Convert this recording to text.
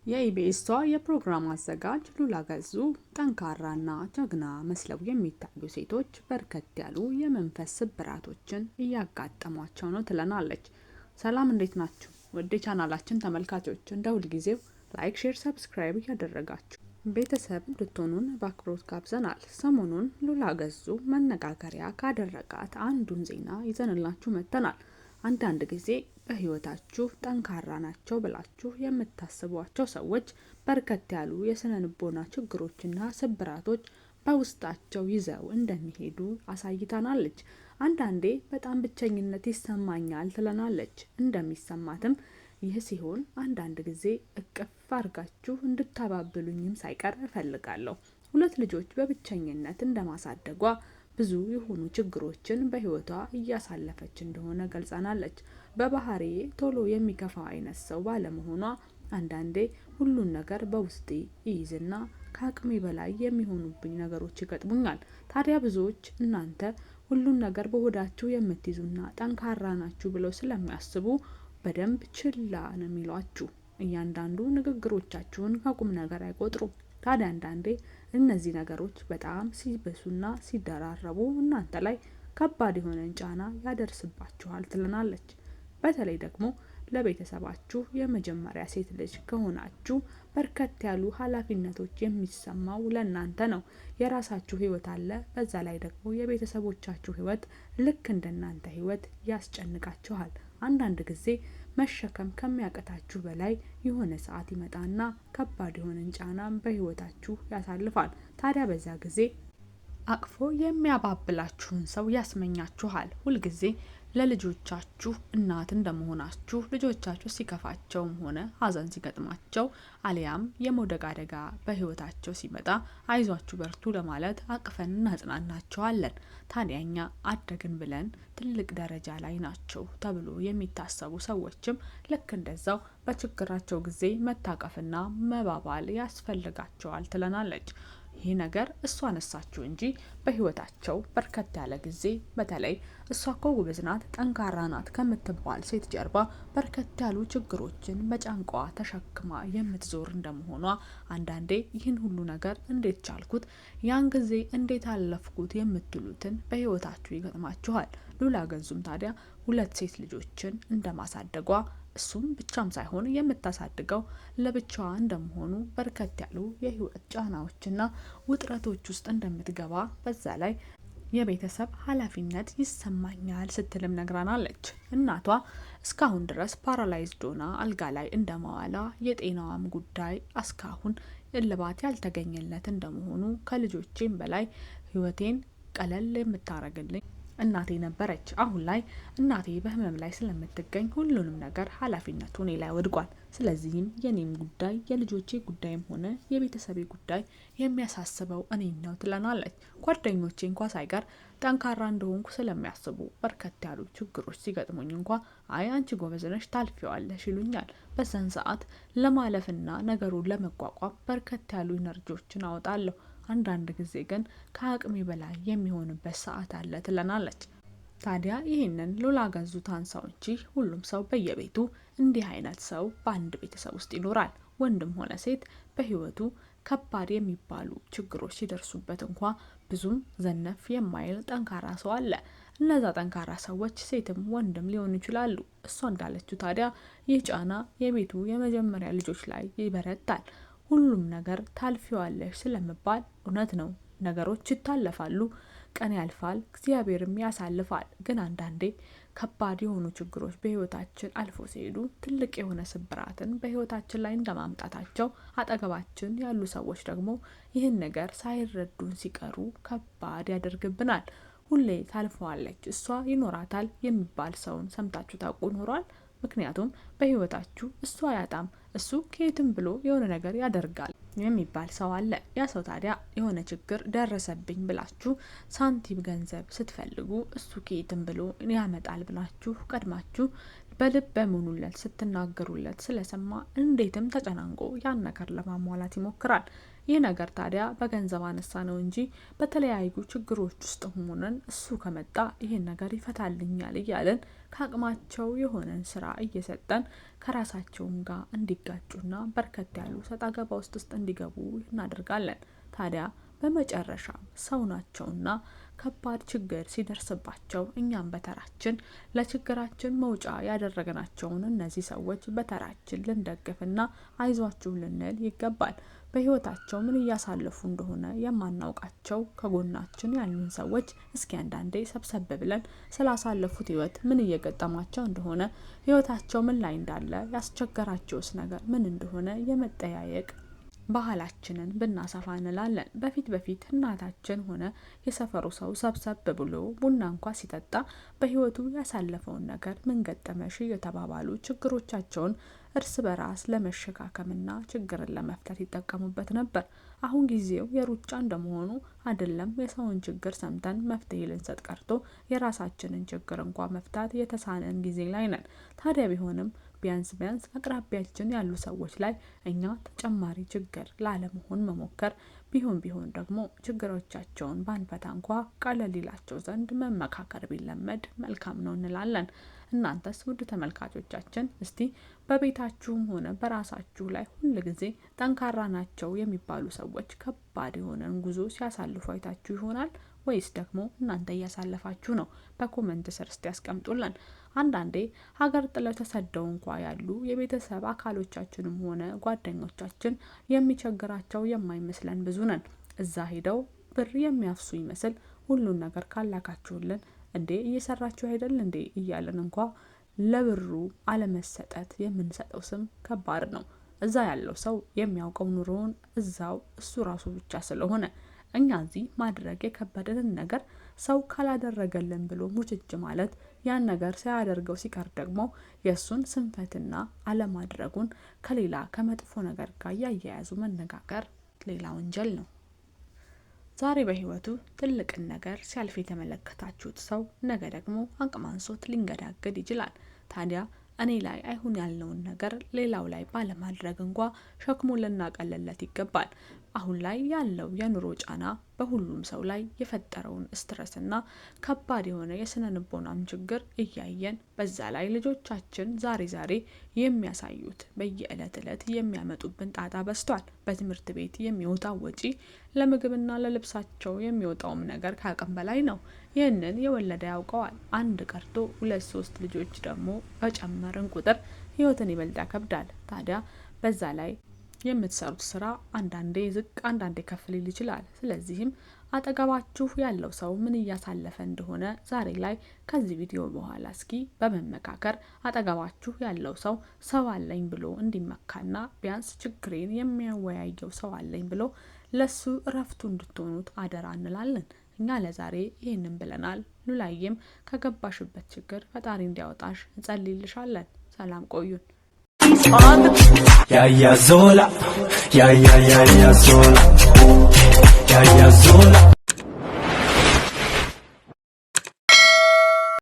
የኢቢኤሷ የፕሮግራም አዘጋጅ ሉላ ገዙ ጠንካራና ጀግና መስለው የሚታዩ ሴቶች በርከት ያሉ የመንፈስ ስብራቶችን እያጋጠሟቸው ነው ትለናለች። ሰላም እንዴት ናችሁ? ወደ ቻናላችን ተመልካቾች እንደ ሁልጊዜው ላይክ፣ ሼር፣ ሰብስክራይብ እያደረጋችሁ ቤተሰብ እንድትሆኑን በአክብሮት ጋብዘናል። ሰሞኑን ሉላ ገዙ መነጋገሪያ ካደረጋት አንዱን ዜና ይዘንላችሁ መጥተናል። አንዳንድ ጊዜ በህይወታችሁ ጠንካራ ናቸው ብላችሁ የምታስቧቸው ሰዎች በርከት ያሉ የስነ ልቦና ችግሮችና ስብራቶች በውስጣቸው ይዘው እንደሚሄዱ አሳይታናለች። አንዳንዴ በጣም ብቸኝነት ይሰማኛል ትለናለች። እንደሚሰማትም ይህ ሲሆን አንዳንድ ጊዜ እቅፍ አርጋችሁ እንድታባብሉኝም ሳይቀር እፈልጋለሁ። ሁለት ልጆች በብቸኝነት እንደማሳደጓ ብዙ የሆኑ ችግሮችን በህይወቷ እያሳለፈች እንደሆነ ገልጻናለች። በባህሪ ቶሎ የሚከፋ አይነት ሰው ባለመሆኗ አንዳንዴ ሁሉን ነገር በውስጤ ይይዝና ከአቅሜ በላይ የሚሆኑብኝ ነገሮች ይገጥሙኛል። ታዲያ ብዙዎች እናንተ ሁሉን ነገር በሆዳችሁ የምትይዙና ጠንካራ ናችሁ ብለው ስለሚያስቡ በደንብ ችላ ነው የሚሏችሁ። እያንዳንዱ ንግግሮቻችሁን ከቁም ነገር አይቆጥሩም። ታዲያ አንዳንዴ እነዚህ ነገሮች በጣም ሲበሱና ሲደራረቡ እናንተ ላይ ከባድ የሆነን ጫና ያደርስባችኋል ትለናለች። በተለይ ደግሞ ለቤተሰባችሁ የመጀመሪያ ሴት ልጅ ከሆናችሁ በርከት ያሉ ኃላፊነቶች የሚሰማው ለእናንተ ነው። የራሳችሁ ህይወት አለ። በዛ ላይ ደግሞ የቤተሰቦቻችሁ ህይወት ልክ እንደናንተ ህይወት ያስጨንቃችኋል። አንዳንድ ጊዜ መሸከም ከሚያቀታችሁ በላይ የሆነ ሰዓት ይመጣና ከባድ የሆነን ጫናም በህይወታችሁ ያሳልፋል። ታዲያ በዛ ጊዜ አቅፎ የሚያባብላችሁን ሰው ያስመኛችኋል። ሁልጊዜ ለልጆቻችሁ እናት እንደመሆናችሁ ልጆቻችሁ ሲከፋቸውም ሆነ ሀዘን ሲገጥማቸው አሊያም የመውደቅ አደጋ በህይወታቸው ሲመጣ አይዟችሁ በርቱ ለማለት አቅፈን እናጽናናቸዋለን። ታዲያኛ አደግን ብለን ትልቅ ደረጃ ላይ ናቸው ተብሎ የሚታሰቡ ሰዎችም ልክ እንደዛው በችግራቸው ጊዜ መታቀፍና መባባል ያስፈልጋቸዋል ትለናለች። ይህ ነገር እሷ አነሳችሁ እንጂ በህይወታቸው በርከት ያለ ጊዜ በተለይ እሷ እኮ ጎበዝ ናት ጠንካራ ናት ከምትባል ሴት ጀርባ በርከት ያሉ ችግሮችን በጫንቃዋ ተሸክማ የምትዞር እንደመሆኗ አንዳንዴ ይህን ሁሉ ነገር እንዴት ቻልኩት፣ ያን ጊዜ እንዴት አለፍኩት የምትሉትን በህይወታችሁ ይገጥማችኋል። ሉላ ገዙም ታዲያ ሁለት ሴት ልጆችን እንደማሳደጓ እሱም ብቻም ሳይሆን የምታሳድገው ለብቻዋ እንደመሆኑ በርከት ያሉ የህይወት ጫናዎችና ውጥረቶች ውስጥ እንደምትገባ በዛ ላይ የቤተሰብ ኃላፊነት ይሰማኛል ስትልም ነግራናለች። እናቷ እስካሁን ድረስ ፓራላይዝድ ሆና አልጋ ላይ እንደማዋላ የጤናዋም ጉዳይ እስካሁን እልባት ያልተገኘለት እንደመሆኑ ከልጆቼም በላይ ህይወቴን ቀለል የምታረግልኝ እናቴ ነበረች። አሁን ላይ እናቴ በህመም ላይ ስለምትገኝ ሁሉንም ነገር ኃላፊነቱ እኔ ላይ ወድቋል። ስለዚህም የኔም ጉዳይ የልጆቼ ጉዳይም ሆነ የቤተሰቤ ጉዳይ የሚያሳስበው እኔን ነው ትለናለች። ጓደኞቼ እንኳ ሳይቀር ጠንካራ እንደሆንኩ ስለሚያስቡ በርከት ያሉ ችግሮች ሲገጥሙኝ እንኳ አይ አንቺ ጎበዝ ነሽ ታልፊዋለሽ ይሉኛል። በዛን ሰዓት ለማለፍና ነገሩን ለመቋቋም በርከት ያሉ ኢነርጂዎችን አወጣለሁ። አንዳንድ ጊዜ ግን ከአቅሜ በላይ የሚሆንበት ሰዓት አለ ትለናለች። ታዲያ ይህንን ሉላ ገዙ ታንሳው እንጂ ሁሉም ሰው በየቤቱ እንዲህ አይነት ሰው በአንድ ቤተሰብ ውስጥ ይኖራል። ወንድም ሆነ ሴት በህይወቱ ከባድ የሚባሉ ችግሮች ሲደርሱበት እንኳ ብዙም ዘነፍ የማይል ጠንካራ ሰው አለ። እነዛ ጠንካራ ሰዎች ሴትም ወንድም ሊሆኑ ይችላሉ። እሷ እንዳለችው ታዲያ ይህ ጫና የቤቱ የመጀመሪያ ልጆች ላይ ይበረታል። ሁሉም ነገር ታልፊዋለሽ ስለምባል እውነት ነው። ነገሮች ይታለፋሉ፣ ቀን ያልፋል፣ እግዚአብሔርም ያሳልፋል። ግን አንዳንዴ ከባድ የሆኑ ችግሮች በህይወታችን አልፎ ሲሄዱ ትልቅ የሆነ ስብራትን በህይወታችን ላይ እንደማምጣታቸው አጠገባችን ያሉ ሰዎች ደግሞ ይህን ነገር ሳይረዱን ሲቀሩ ከባድ ያደርግብናል። ሁሌ ታልፈዋለች እሷ ይኖራታል የሚባል ሰውን ሰምታችሁ ታውቁ ኖሯል? ምክንያቱም በህይወታችሁ እሱ አያጣም እሱ ከየትም ብሎ የሆነ ነገር ያደርጋል የሚባል ሰው አለ። ያ ሰው ታዲያ የሆነ ችግር ደረሰብኝ ብላችሁ ሳንቲም ገንዘብ ስትፈልጉ እሱ ከየትም ብሎ ያመጣል ብላችሁ ቀድማችሁ በልብ በመኑለት ስትናገሩለት ስለሰማ እንዴትም ተጨናንቆ ያን ነገር ለማሟላት ይሞክራል። ይህ ነገር ታዲያ በገንዘብ አነሳ ነው እንጂ በተለያዩ ችግሮች ውስጥ ሆነን እሱ ከመጣ ይሄን ነገር ይፈታልኛል እያለን ከአቅማቸው የሆነን ስራ እየሰጠን ከራሳቸውም ጋር እንዲጋጩና በርከት ያሉ ሰጣ ገባ ውስጥ እንዲገቡ እናደርጋለን። ታዲያ በመጨረሻ ሰው ናቸውና ከባድ ችግር ሲደርስባቸው እኛም በተራችን ለችግራችን መውጫ ያደረግናቸውን እነዚህ ሰዎች በተራችን ልንደግፍና አይዟችሁ ልንል ይገባል። በህይወታቸው ምን እያሳለፉ እንደሆነ የማናውቃቸው ከጎናችን ያሉን ሰዎች እስኪ አንዳንዴ ሰብሰብ ብለን ስላሳለፉት ህይወት ምን እየገጠማቸው እንደሆነ፣ ህይወታቸው ምን ላይ እንዳለ፣ ያስቸገራቸውስ ነገር ምን እንደሆነ የመጠያየቅ ባህላችንን ብናሰፋ እንላለን። በፊት እናታችን ሆነ የሰፈሩ ሰው ሰብሰብ ብሎ ቡና እንኳን ሲጠጣ በህይወቱ ያሳለፈውን ነገር ምን ገጠመሽ እየተባባሉ ችግሮቻቸውን እርስ በራስ ለመሸካከምና ችግርን ለመፍታት ይጠቀሙበት ነበር። አሁን ጊዜው የሩጫ እንደመሆኑ አይደለም የሰውን ችግር ሰምተን መፍትሄ ልንሰጥ ቀርቶ የራሳችንን ችግር እንኳን መፍታት የተሳነን ጊዜ ላይ ነን። ታዲያ ቢሆንም ቢያንስ አቅራቢያችን ያሉ ሰዎች ላይ እኛ ተጨማሪ ችግር ላለመሆን መሞከር፣ ቢሆን ደግሞ ችግሮቻቸውን ባንፈታ እንኳ ቀለል ይላቸው ዘንድ መመካከር ቢለመድ መልካም ነው እንላለን። እናንተስ ውድ ተመልካቾቻችን እስቲ በቤታችሁም ሆነ በራሳችሁ ላይ ሁል ጊዜ ጠንካራ ናቸው የሚባሉ ሰዎች ከባድ የሆነን ጉዞ ሲያሳልፉ አይታችሁ ይሆናል ወይስ ደግሞ እናንተ እያሳለፋችሁ ነው? በኮሜንት ስር እስቲ ያስቀምጡልን። አንዳንዴ ሀገር ጥለው ተሰደው እንኳ ያሉ የቤተሰብ አካሎቻችንም ሆነ ጓደኞቻችን የሚቸግራቸው የማይመስለን ብዙ ነን። እዛ ሄደው ብር የሚያፍሱ ይመስል ሁሉን ነገር ካላካችሁልን እንዴ እየሰራችሁ አይደል እንዴ እያለን እንኳ ለብሩ አለመሰጠት የምንሰጠው ስም ከባድ ነው። እዛ ያለው ሰው የሚያውቀው ኑሮውን እዛው እሱ ራሱ ብቻ ስለሆነ እኛ እዚህ ማድረግ የከበደንን ነገር ሰው ካላደረገልን ብሎ ሙጭጭ ማለት፣ ያን ነገር ሳያደርገው ሲቀር ደግሞ የሱን ስንፈትና አለማድረጉን ከሌላ ከመጥፎ ነገር ጋር ያያያዙ መነጋገር ሌላ ወንጀል ነው። ዛሬ በህይወቱ ትልቅን ነገር ሲያልፍ የተመለከታችሁት ሰው ነገ ደግሞ አቅም አንሶት ሊንገዳገድ ይችላል። ታዲያ እኔ ላይ አይሁን ያለውን ነገር ሌላው ላይ ባለማድረግ እንኳ ሸክሙን ልናቀልለት ይገባል። አሁን ላይ ያለው የኑሮ ጫና በሁሉም ሰው ላይ የፈጠረውን ስትረስና ከባድ የሆነ የስነ ልቦናም ችግር እያየን፣ በዛ ላይ ልጆቻችን ዛሬ የሚያሳዩት በየዕለት የሚያመጡብን ጣጣ በዝቷል። በትምህርት ቤት የሚወጣው ወጪ፣ ለምግብና ለልብሳቸው የሚወጣውም ነገር ከአቅም በላይ ነው። ይህንን የወለደ ያውቀዋል። አንድ ቀርቶ 2-3 ልጆች ደግሞ በጨመርን ቁጥር ህይወትን ይበልጥ ያከብዳል። ታዲያ በዛ ላይ የምትሰሩት ስራ አንዳንዴ ዝቅ አንዳንዴ ከፍ ሊል ይችላል። ስለዚህም አጠገባችሁ ያለው ሰው ምን እያሳለፈ እንደሆነ ዛሬ ላይ ከዚህ ቪዲዮ በኋላ እስኪ በመመካከር አጠገባችሁ ያለው ሰው አለኝ ብሎ እንዲመካና ቢያንስ ችግሬን የሚያወያየው ሰው አለኝ ብሎ ለሱ እረፍቱ እንድትሆኑት አደራ እንላለን። እኛ ለዛሬ ይህንን ብለናል። ሉላዬም ከገባሽበት ችግር ፈጣሪ እንዲያወጣሽ እንጸልይልሻለን። ሰላም ቆዩን። Ya Zola, ya Zola, ya Zola.